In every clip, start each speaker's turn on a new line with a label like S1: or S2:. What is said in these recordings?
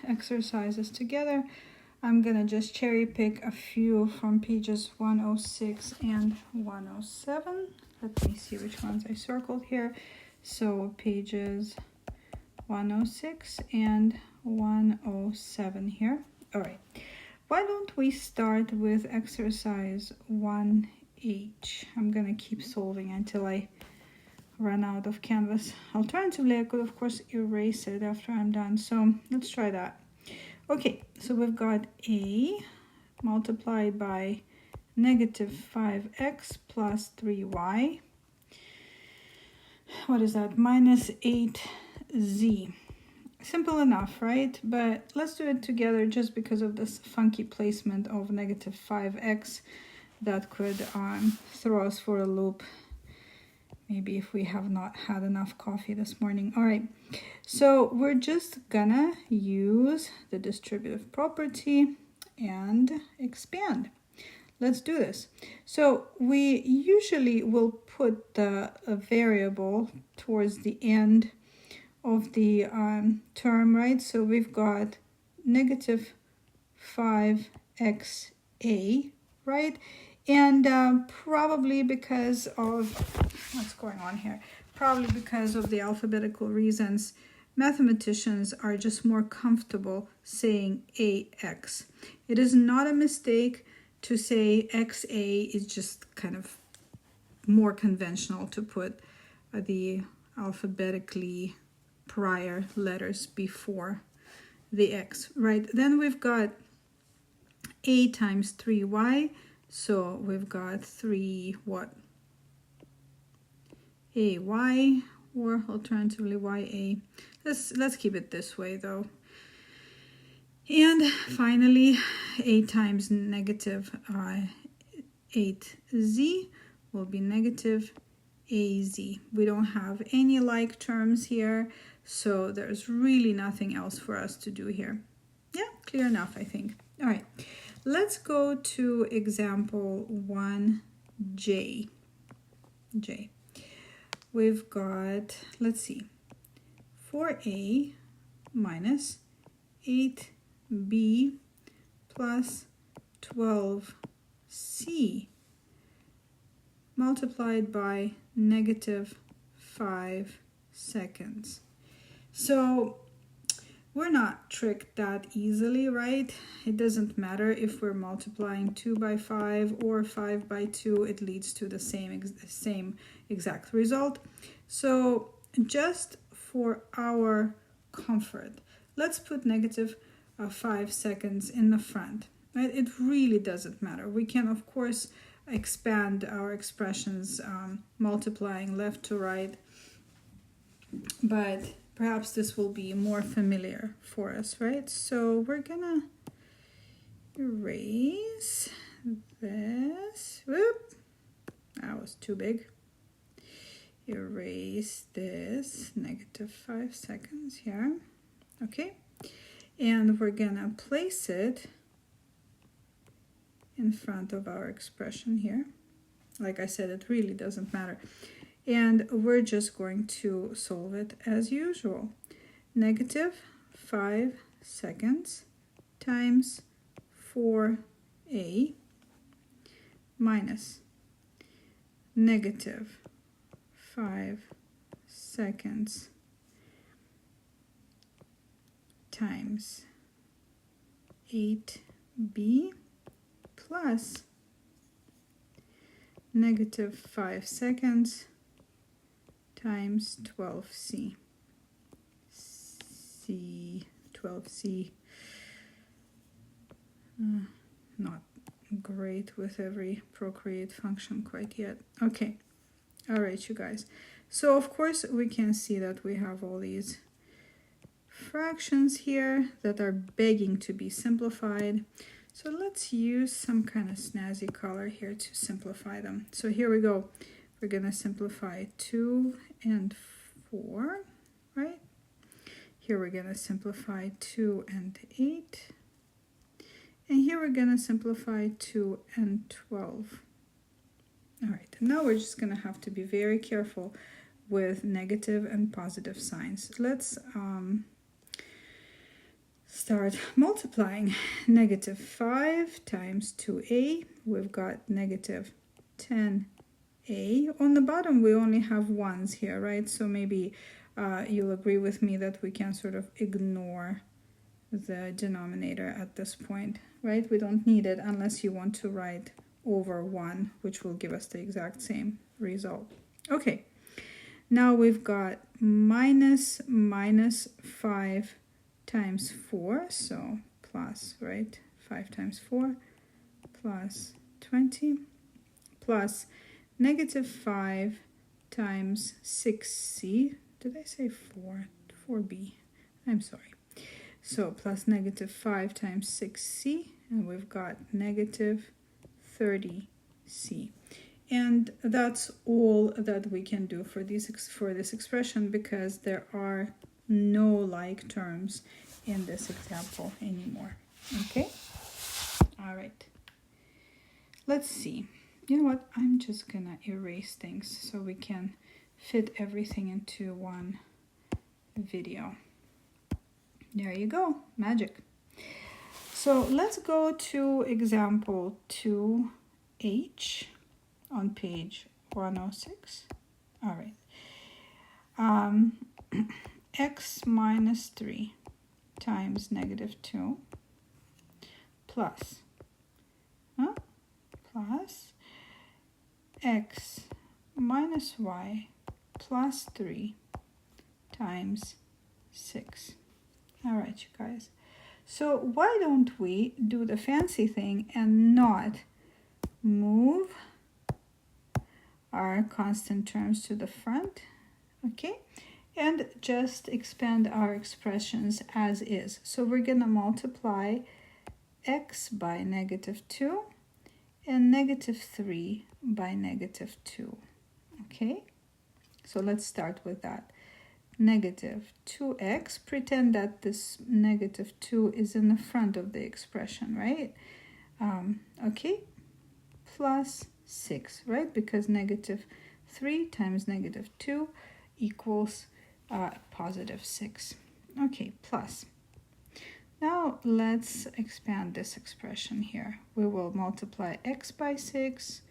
S1: exercises together. I'm gonna just cherry pick a few from pages 106 and 107. Let me see which ones I circled here. So pages 106 and 107 here. All right, why don't we start with exercise 1H? I'm gonna keep solving until I run out of canvas. Alternatively, I could of course erase it after I'm done, so let's try that. Okay, so we've got a multiplied by negative 5x plus 3y. What is that? Minus 8z. Simple enough, right? But let's do it together just because of this funky placement of negative 5x that could throw us for a loop. Maybe if we have not had enough coffee this morning. All right, so we're just gonna use the distributive property and expand. Let's do this. So we usually will put the variable towards the end of the term, right? So we've got negative 5xa, right? And probably because of what's going on here, probably because of the alphabetical reasons, mathematicians are just more comfortable saying ax. It is not a mistake to say xa. Is just kind of more conventional to put the alphabetically prior letters before the x, right? Then we've got a times 3y. So we've got 3 what? AY, or alternatively YA. Let's keep it this way though. And finally, a times negative 8z will be negative AZ. We don't have any like terms here, so there's really nothing else for us to do here. Yeah, clear enough, I think. All right. Let's go to example 1J. We've got, let's see, 4a minus 8b plus 12c multiplied by negative 5 seconds. So we're not tricked that easily, right? It doesn't matter if we're multiplying 2 by 5 or 5 by 2, it leads to the same exact result. So just for our comfort, let's put negative 5 seconds in the front, right? It really doesn't matter. We can, of course, expand our expressions multiplying left to right, but perhaps this will be more familiar for us, right? So we're gonna erase this. Whoop, that was too big. Erase this negative 5 seconds here. Okay, and we're gonna place it in front of our expression here. Like I said, it really doesn't matter. And we're just going to solve it as usual. Negative 5 seconds times 4a minus negative 5 seconds times 8b plus negative 5 seconds times 12c. 12c. Not great with every procreate function quite yet. Okay. All right, you guys. So of course we can see that we have all these fractions here that are begging to be simplified. So let's use some kind of snazzy color here to simplify them. So here we go. We're gonna simplify 2 and 4, right? Here we're gonna simplify 2 and 8. And here we're gonna simplify 2 and 12. All right, and now we're just gonna have to be very careful with negative and positive signs. Let's start multiplying. Negative 5 times 2a, we've got negative 10a. On the bottom, we only have ones here, right? So maybe you'll agree with me that we can sort of ignore the denominator at this point, right? We don't need it unless you want to write over 1, which will give us the exact same result. Okay, now we've got minus 5 times 4, so plus, right? 5 times 4 plus 20 plus negative 5 times 6c. Did I say 4? 4b. I'm sorry. So plus negative 5 times 6c, and we've got negative 30c. And that's all that we can do for this expression, because there are no like terms in this example anymore. Okay? All right. Let's see. You know what? I'm just gonna erase things so we can fit everything into one video. There you go, magic. So let's go to example 2H on page 106. All right. X minus 3 times negative 2 plus x minus y plus 3 times 6. All right, you guys. So why don't we do the fancy thing and not move our constant terms to the front, okay? And just expand our expressions as is. So we're going to multiply x by negative 2 and negative 3 by negative 2, okay? So let's start with that. Negative 2x, pretend that this negative 2 is in the front of the expression, right? Okay, plus 6, right? Because negative 3 times negative 2 equals positive 6. Okay, plus. Now let's expand this expression here. We will multiply x by 6,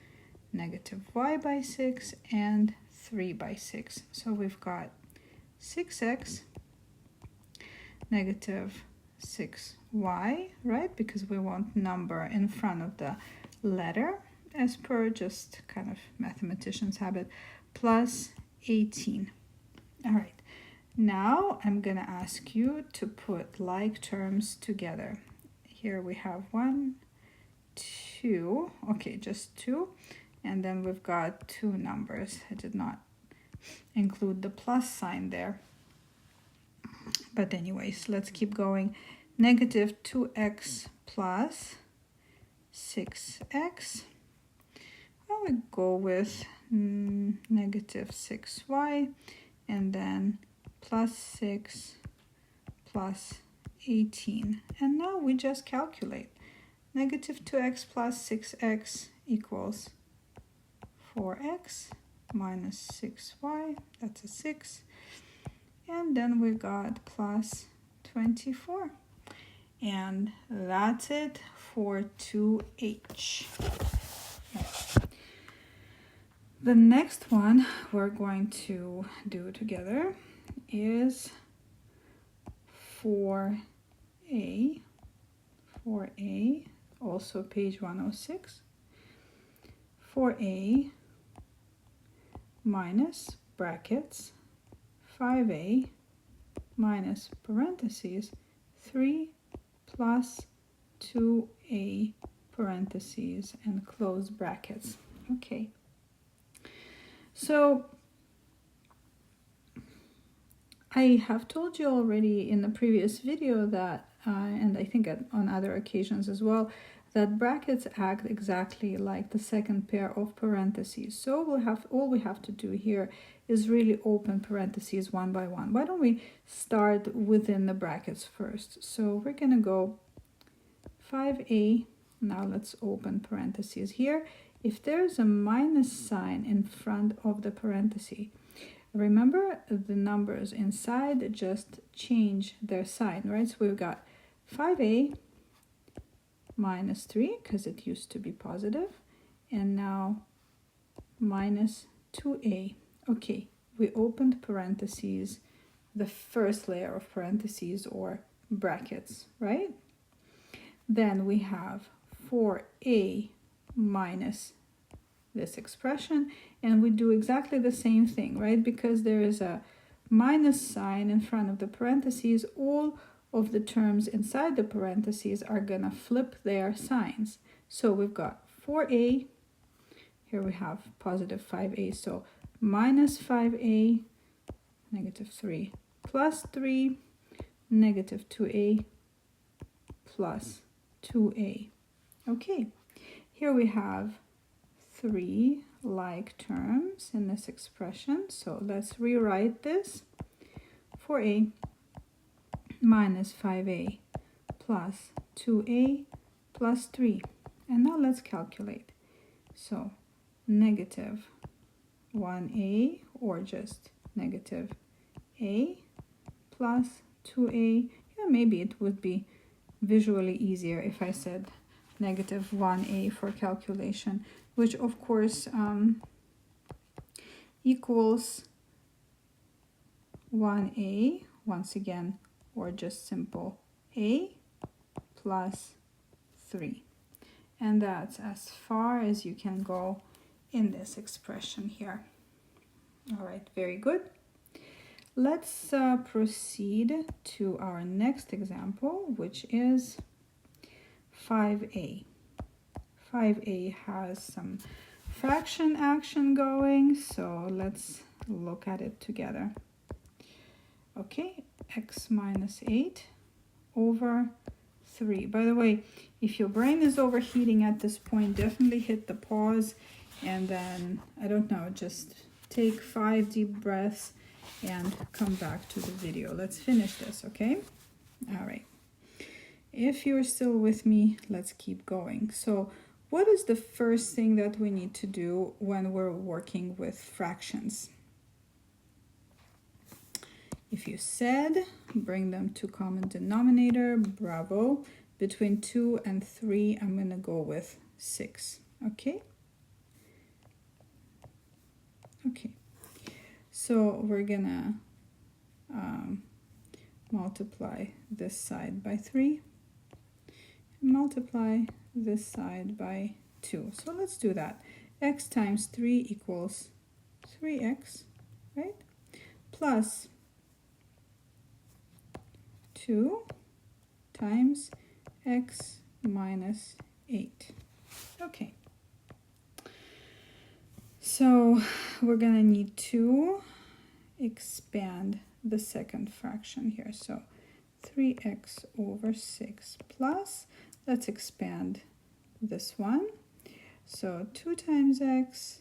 S1: negative y by 6, and 3 by 6. So we've got 6x negative 6y, right? Because we want number in front of the letter, as per just kind of mathematician's habit, plus 18. All right. Now I'm going to ask you to put like terms together. Here we have 1, 2, okay, just 2. And then we've got 2 numbers. I did not include the plus sign there. But anyways, let's keep going. Negative 2x plus 6x. I would go with negative 6y, and then plus 6 plus 18. And now we just calculate. Negative 2x plus 6x equals 4x minus 6y, that's a 6. And then we got plus 24. And that's it for 2H. The next one we're going to do together is 4A, also page 106. 4A minus brackets 5A minus parentheses 3 plus 2A parentheses and close brackets. Okay. So I have told you already in the previous video that, and I think on other occasions as well, that brackets act exactly like the second pair of parentheses. So all we have to do here is really open parentheses one by one. Why don't we start within the brackets first? So we're going to go 5A. Now let's open parentheses here. If there's a minus sign in front of the parenthesis, remember the numbers inside just change their sign, right? So we've got 5a minus 3, because it used to be positive, and now minus 2a. Okay, we opened parentheses, the first layer of parentheses or brackets, right? Then we have 4a minus this expression, and we do exactly the same thing, right? Because there is a minus sign in front of the parentheses, all of the terms inside the parentheses are gonna flip their signs. So we've got 4a, here we have positive 5a, so minus 5a, negative 3, plus 3, negative 2a, plus 2a. Okay, here we have 3 like terms in this expression, so let's rewrite this. 4a minus 5a plus 2a plus 3. And now let's calculate. So negative 1a, or just negative a, plus 2a. Yeah, maybe it would be visually easier if I said negative 1a for calculation, which of course equals 1a, once again, or just simple a plus 3. And that's as far as you can go in this expression here. All right, very good. Let's proceed to our next example, which is 5a. 5a has some fraction action going, so let's look at it together. Okay, x minus 8 over 3. By the way, if your brain is overheating at this point, definitely hit the pause and then, I don't know, just take 5 deep breaths and come back to the video. Let's finish this, okay? All right. If you're still with me, let's keep going. So what is the first thing that we need to do when we're working with fractions? If you said, bring them to common denominator, bravo. Between 2 and 3, I'm going to go with 6, okay? Okay, so we're going to multiply this side by 3, and multiply this side by 2. So let's do that. X times 3 equals 3x, right? Plus 2 times x minus 8. Okay. So we're gonna need to expand the second fraction here. So 3x over 6 plus, let's expand this one. So 2 times x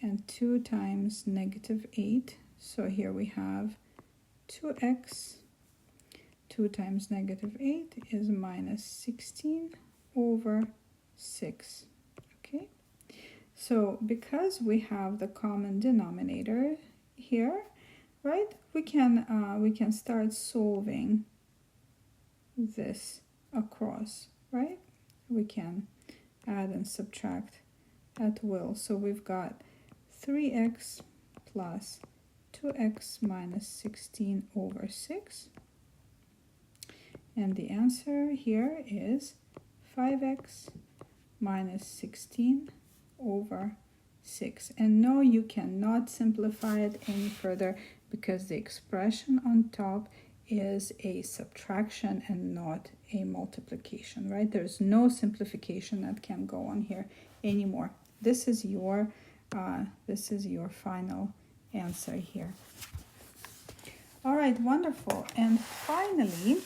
S1: and 2 times negative 8. So here we have 2x. 2 times negative 8 is minus 16 over 6. Okay, so because we have the common denominator here, right, we can start solving this across, right? We can add and subtract at will. So we've got 3x plus 2x minus 16 over 6. And the answer here is 5x minus 16 over 6. And no, you cannot simplify it any further because the expression on top is a subtraction and not a multiplication, right? There's no simplification that can go on here anymore. This is your final answer here. All right, wonderful. And finally,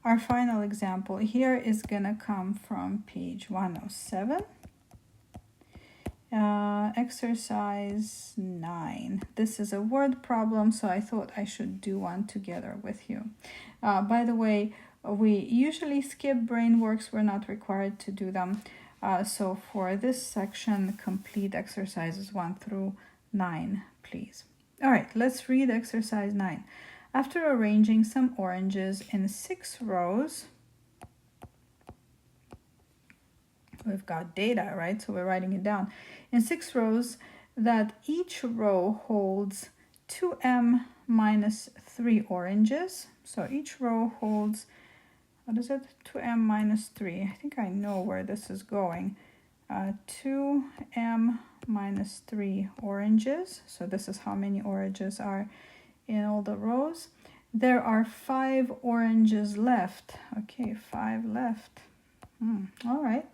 S1: our final example here is gonna come from page 107. Exercise 9. This is a word problem, so I thought I should do one together with you. By the way, we usually skip brainworks. We're not required to do them. So for this section, complete exercises 1 through 9, please. All right, let's read exercise 9. After arranging some oranges in 6 rows, we've got data, right? So we're writing it down. In 6 rows, that each row holds 2m minus 3 oranges. So each row holds, what is it? 2m minus 3. I think I know where this is going. 2m minus 3 oranges. So this is how many oranges are in all the rows. There are 5 oranges left. Okay, 5 left. All right.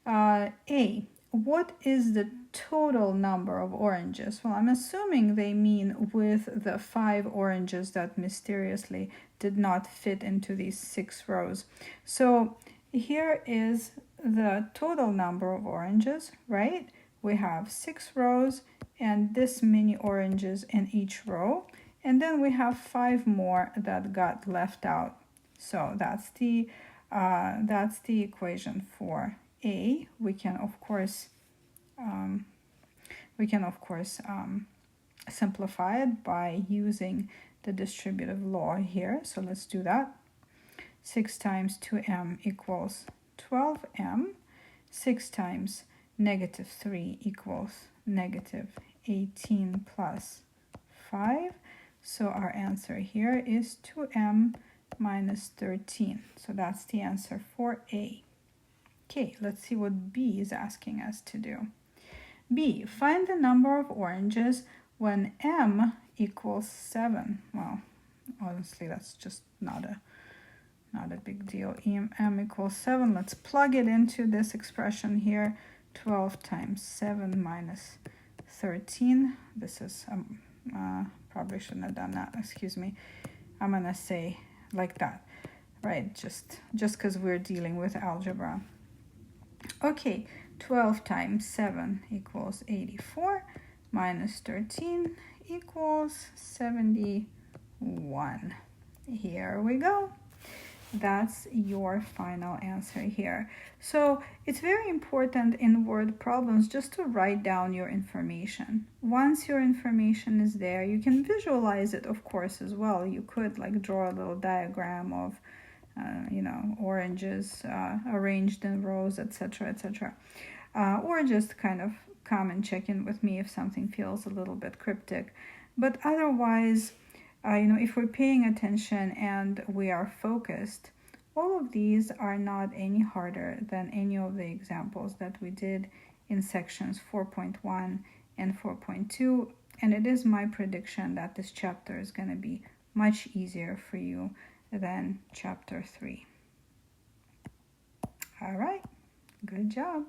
S1: A, what is the total number of oranges? Well, I'm assuming they mean with the 5 oranges that mysteriously did not fit into these 6 rows. So here is the total number of oranges, right? We have 6 rows and this many oranges in each row. And then we have 5 more that got left out. So that's the equation for A. We can of course simplify it by using the distributive law here. So let's do that. 6 times 2m equals 12m. 6 times negative 3 equals negative 18 plus 5. So our answer here is 2m minus 13. So that's the answer for A. Okay, let's see what B is asking us to do. B, find the number of oranges when m equals 7. Well, honestly, that's just not a big deal. M equals 7. Let's plug it into this expression here. 12 times 7 minus 13. This is, probably shouldn't have done that. Excuse me. I'm going to say like that, right? Just because we're dealing with algebra. Okay, 12 times 7 equals 84 minus 13 equals 71. Here we go. That's your final answer here. So it's very important in word problems just to write down your information. Once your information is there, you can visualize it, of course, as well. You could like draw a little diagram of oranges arranged in rows, etc., etc. Or just kind of come and check in with me if something feels a little bit cryptic. But otherwise, if we're paying attention and we are focused, all of these are not any harder than any of the examples that we did in sections 4.1 and 4.2. And it is my prediction that this chapter is going to be much easier for you than chapter 3. All right, good job.